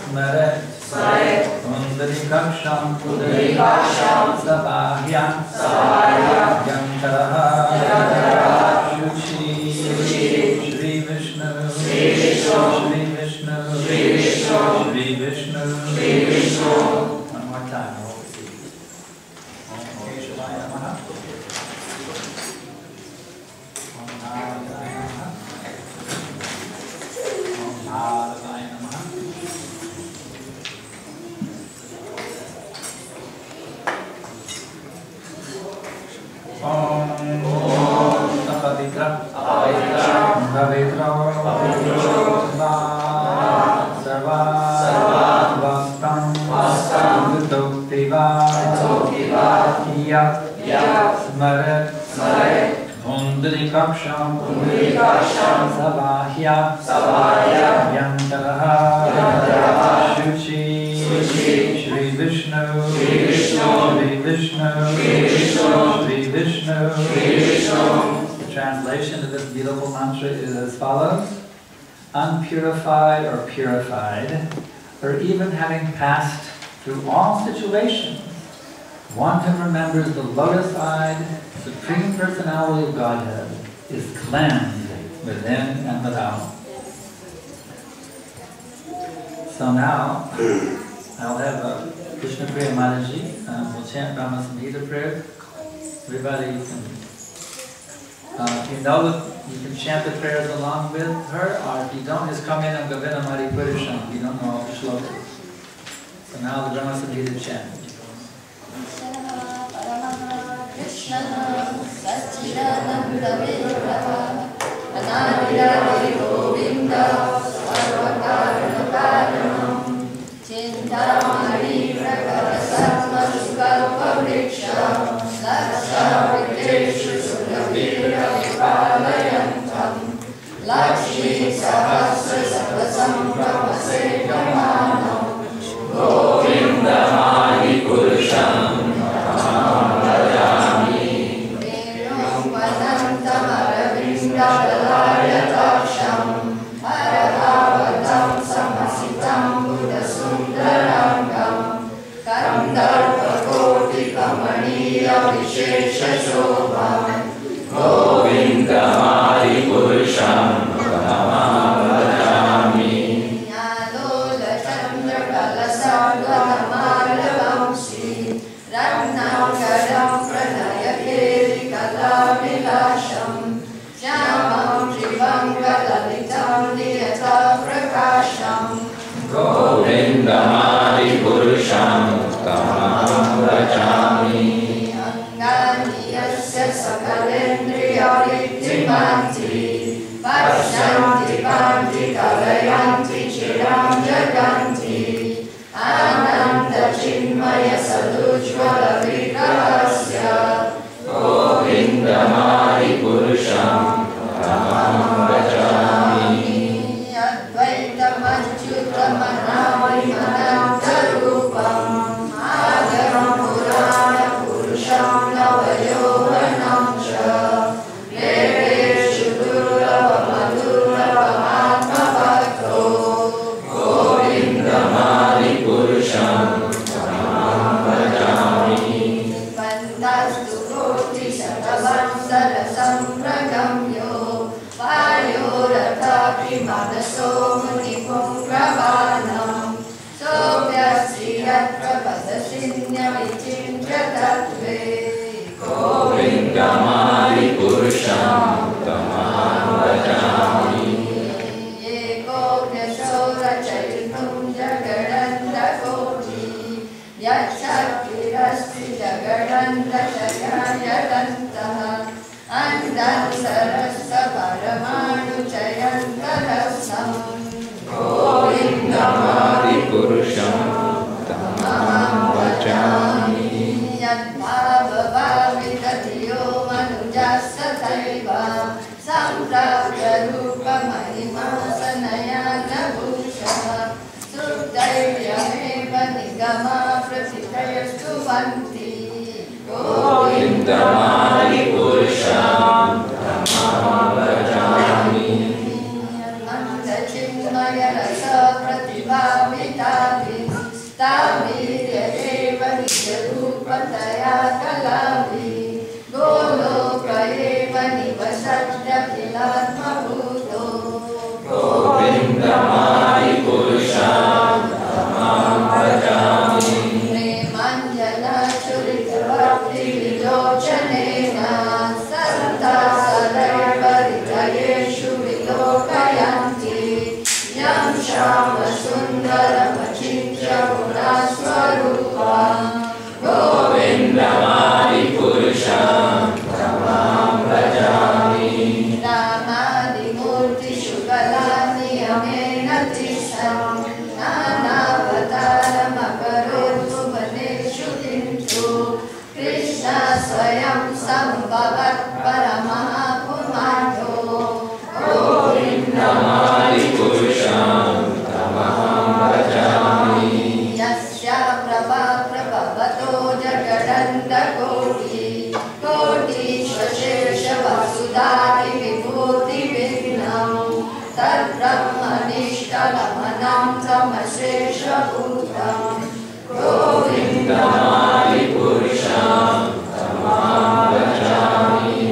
Smeret, Undari Kaksham, Sabahya, Yantaraha, Shuchi, Shri Vishnu, Shri Vishnu, Shri Vishnu. One more time. Om Keshavaya Namaha. Om Narayana Namaha. Om Madhavaya Namaha. Om Pavitra, Pavitra, Sarva, Vastam, Tato Piva, Smaret, Undari Kaksham, Sabahya, Yantaraha, Shuchi, Shri Vishnu, Shri Vishnu, Shri Vishnu. The translation of this beautiful mantra is as follows. Unpurified or purified, or even having passed through all situations, one who remembers the lotus-eyed Supreme Personality of Godhead is cleansed within and without. So now, I'll have Krishna Priya Mataji, we'll chant Brahma Samhita prayer. Everybody can, if you know that you can chant the prayers along with her, or if you don't, just come in and Govinda Mari Purusham if you don't know all the shlokas. So now the Brahma Samhita chant. Krishna Satchidananda Vigraha Anandari Govinda Sarvakarana Karanam Chintamari Prakara Sattva Sukalpa Vriksha Laksha Videshu Sukavira Vipalayantam Lakshmi Sahasra Sarvasampravasegamanam Govinda Mari Purusham Dalayatasham Arahavatam Samasitam Buddha Sundarangam Kandarpakoti Kamaniya Vishesha Shobham Govinda Mari Purusham Kamam Vajami Nyalola Chandra Kalasarvata Vamsi Ratnam Kadam Pranaya Keri Kalavilasham Shyamam Shivam Kalalitam Niyata Prakasham Govinda Mari Purusham Kamam Vajami Angani Yasya Sakalendriya Vittimanti Pasyanti Panti Kalayanti Chiram Jaganti Ananda Chinmaya Sadujvala Vigrahasya Govinda Mari Purusham Kamam Vajami Advaitam Achyutam Anavaimananta Rupam Agaram Purana Purusham Navayovanam Cha Vedeshu Durlabha Madhurabha Atma Bhakto Govinda Mari Purusham Kamam Vajami Pandastu Koti Satavanzara Sampragamyo Vayoratapi Madaso Munipungravanam Sovyasriyatra Padasinya Vichindra Tattve Govinda Mari Purusham Kamam Vajami Eko Vyasora Charitum Jagadanda Govinda Shakti Jagadanta Chayayadantah Andan Sarasa Paramanu Chayantarasam Govindamadi Purusham Tamaham Vajami Yadbhavavavitatiyo manujasataiva Samprapyarupa mahima sanayana bhusha Srudairyaeva nigama pratitayastu vanti Govindamadi Purusham Tamaham Vajami Anantachinmaya rasa pratibhavitati Staviryaeva nijrupataya kalavi Golokaeva nivasatya kilatma bhuto Govindamadi Purusham Tamaham Vajami Premanjana churita bhakti vilochanena Santa sadaiva hridayeshu vilokayanti Yam shama sundara machintya gunaswarupa Govindamadi Purusham Tamaham Vajami Namadi murti shukalani amena tisam Nanavatara makarotu maneshu kintu Krishna swayam sambhavat paramaha pumanyo Govindamadi Purusham Tamaham Vajami Yasya prabha prabhavato jagadanta koti Koti shvashesha vasudhati vibhuti vignam Tat brahmanishta lamanam tamashesha bhutam Govindamadi Purusham Tamaham Vajami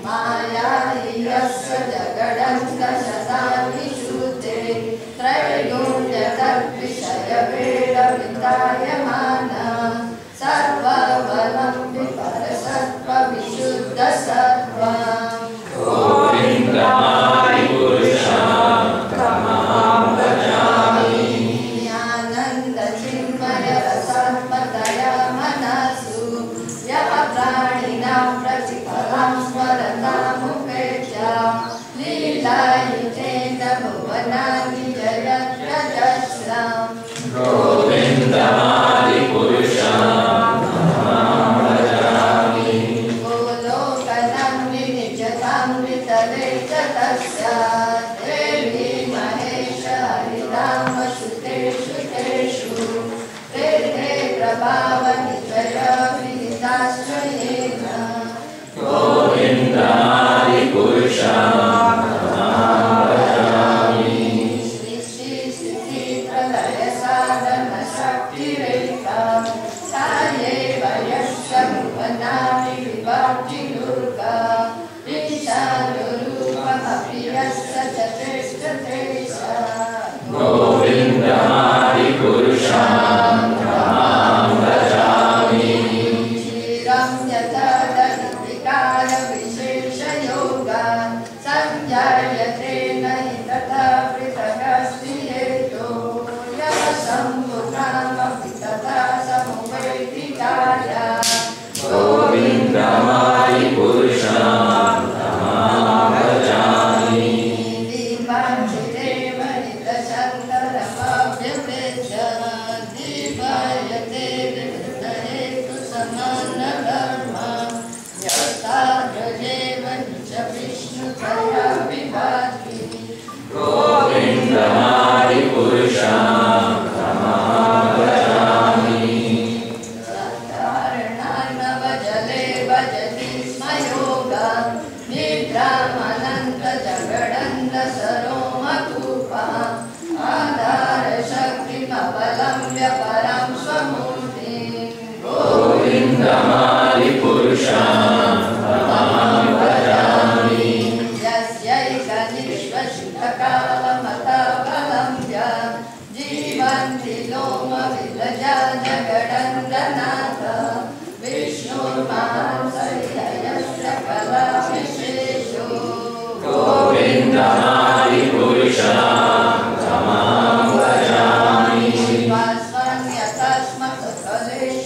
Maya hiyasya jagadanta shatani shute Trayunya tat vishaya veda vitayamana Sarva valam viparasatva vishuddha sattvam Govindamadi Purusham Tamaham Vajami Jnananda chinmaya rasatmataya manasu Yaha praninam pratiphalam smaratam upecha Leela yutena bhuvanani jayatra jasram Govindamadi Purusham Tamaham Vajami Golokanam ninijatam vitareta tasya Devi mahesha haridam shuteshu teshu Rene prabhava nijaya vihitashrayena Govindamadi Purusham Tamaham Vajami Srishti Sthiti Pralaya Sadhana Shakti Rekha Saye Vayasya Bhuvanani Vibhakti Durga Ishanurupa Mapiyasya Chateshta Tesha Govindamadi Purusham Tamaham Vajami Shiram Yata Dhanvikaya Vishesha Yoga Sanjayate Nahi Tata Pritagasti Yeto Yasambhutama Pitata Samuvedikaya Govindamadi Purusham Tamaham Vajami Divanchiteva Nitashankara Bhavyavedya Divayate Vivitayetu Samana Dharma Yastadrajeva Nicha Vishnu Kaya Vibhati Govindamadi Purusham Tamaham Vajami Sattaranarnavajale Vajati Smayoga Nidramananta Jagadanda Saromakupa Adhara Shakti Mavalamya Param Swamurti Govindamadi Purusham Tamaham Vajami Yasyaika Nishvashikakala Mata Valamya Jivanti Loma Vilaja Jagadandanatha Vishnu Maham Sariyasya Kala Vishesho Govindamadi Purusham Tamaham Vajami Vasvanya Tasma Katalesh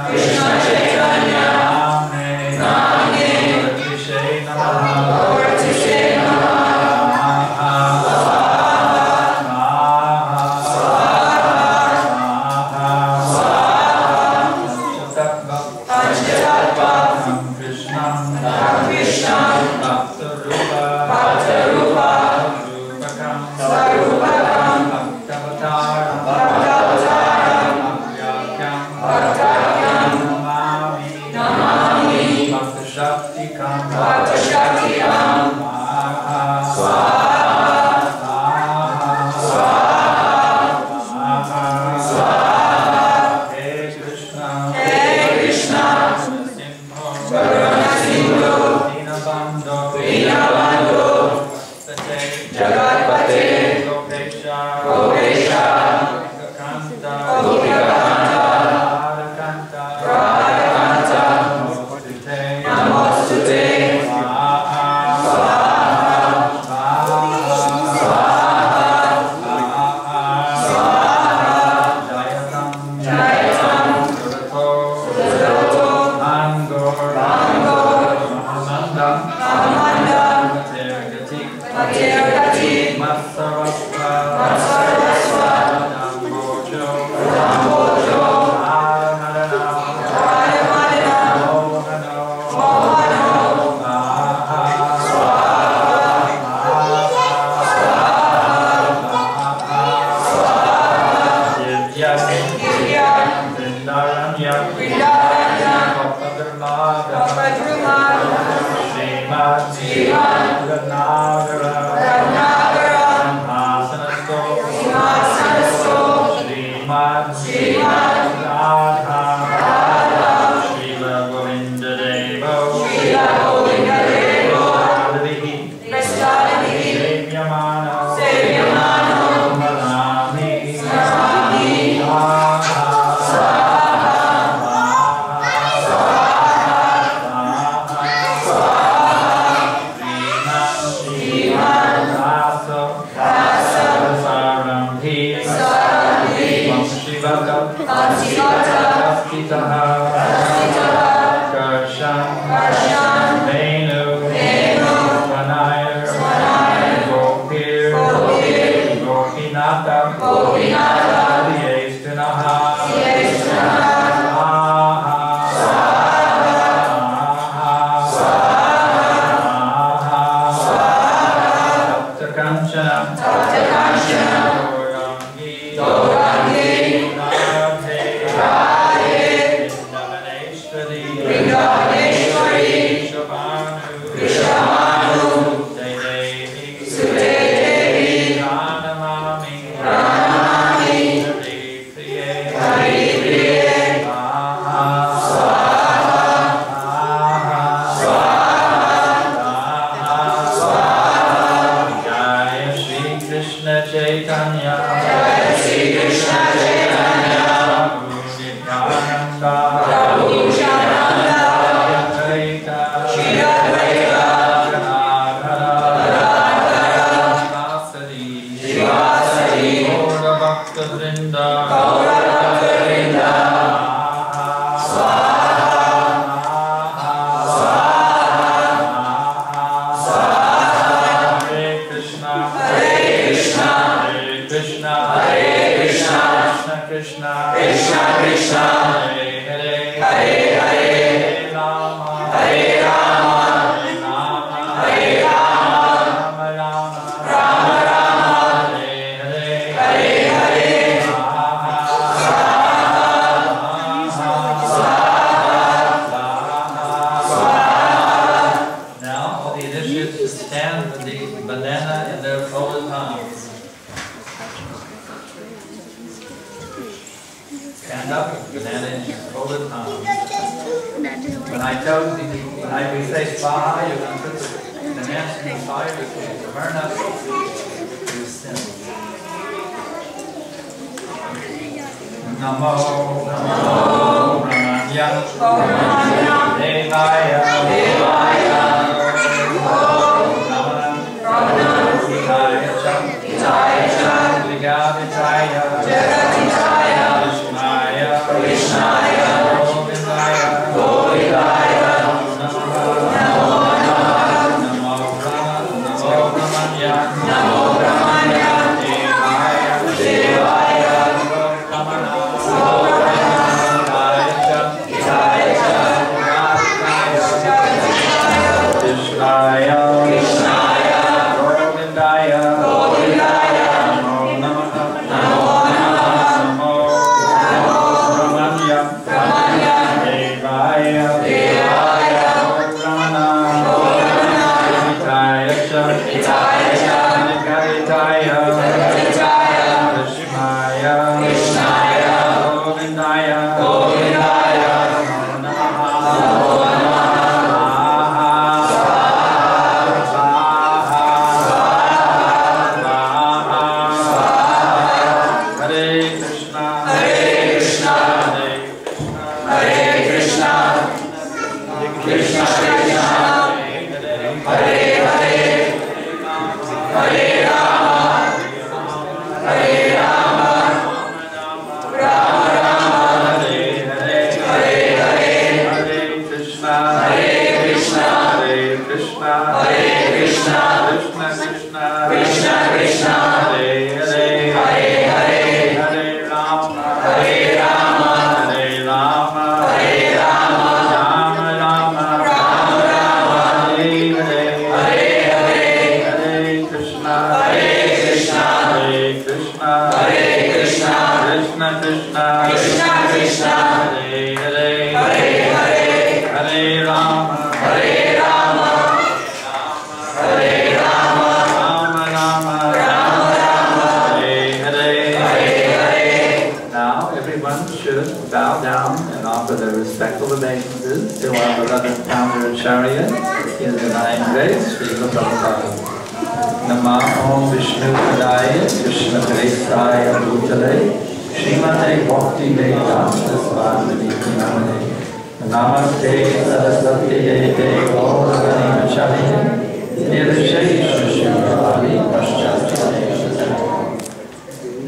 Krishna Chaitanya Bhaktavyam Namami Bhakta Shaktikam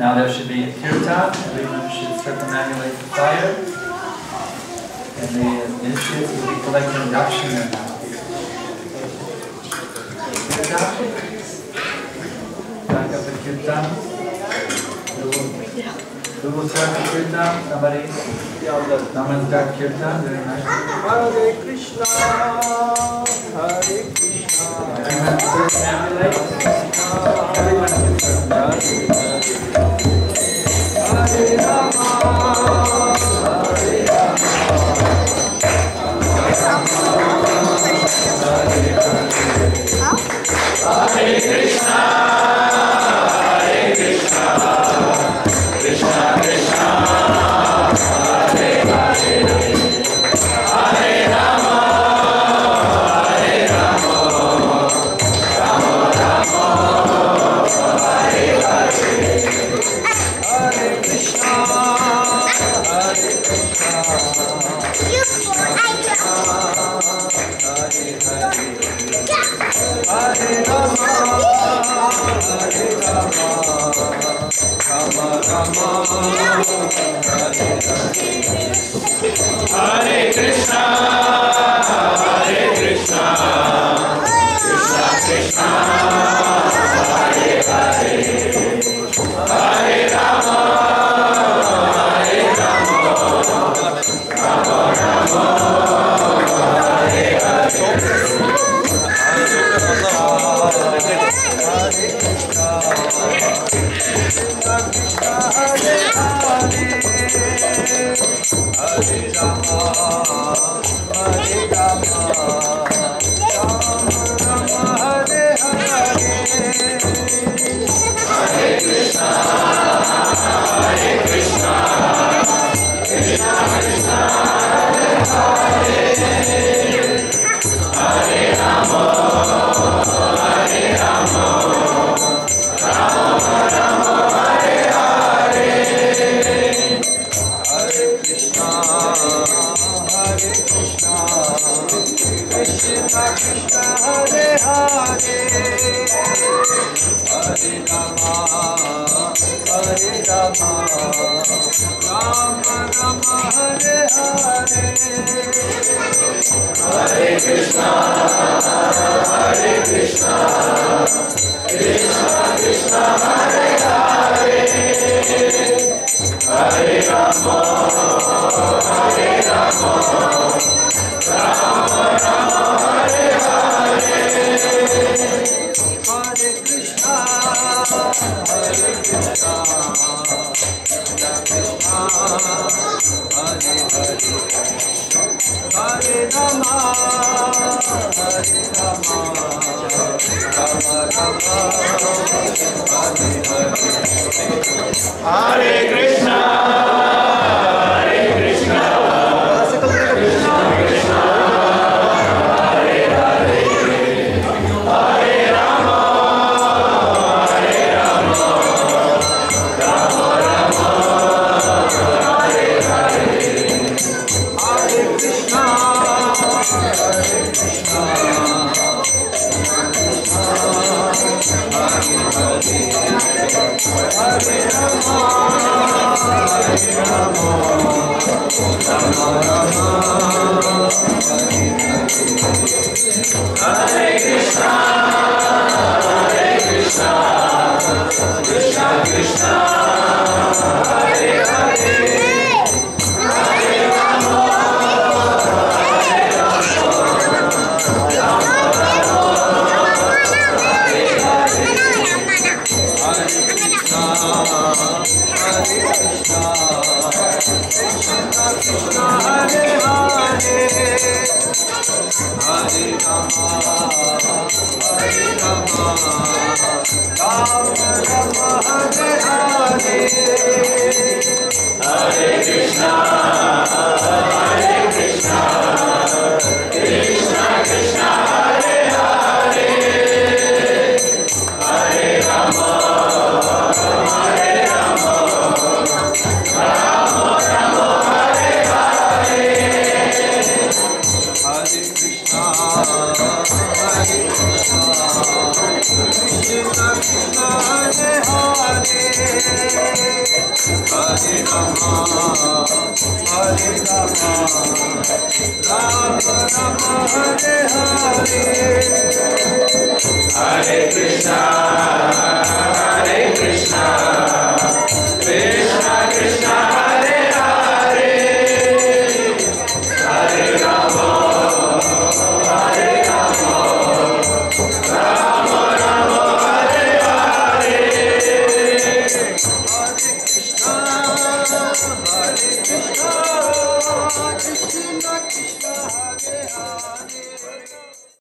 Now there should be a kirtan. Everyone should circumambulate the fire. And the initiates will be collecting dakshina now. Back up the kirtan. Who will start the kirtan? Somebody? Someone start kirtan. Very nice. Hare Krishna. Hare Krishna. Everyone circumambulate. Everyone can circumambulate. Hare Rama, Hare Rama, Hare Krishna, Hare Krishna, Krishna Krishna, Hare Hare, Hare Rama, Hare Rama, Rama Rama, Hare Hare. Hare Krishna, Hare Krishna, Krishna Krishna, Hare Hare, Hare Rama, Hare Rama, Rama Rama, Hare Hare. Hare Krishna, Hare Krishna, Krishna Krishna, Hare Hare, Hare Rama, Hare Rama, Rama Rama, Hare Hare. Hare Rama, Hare Krishna, Krishna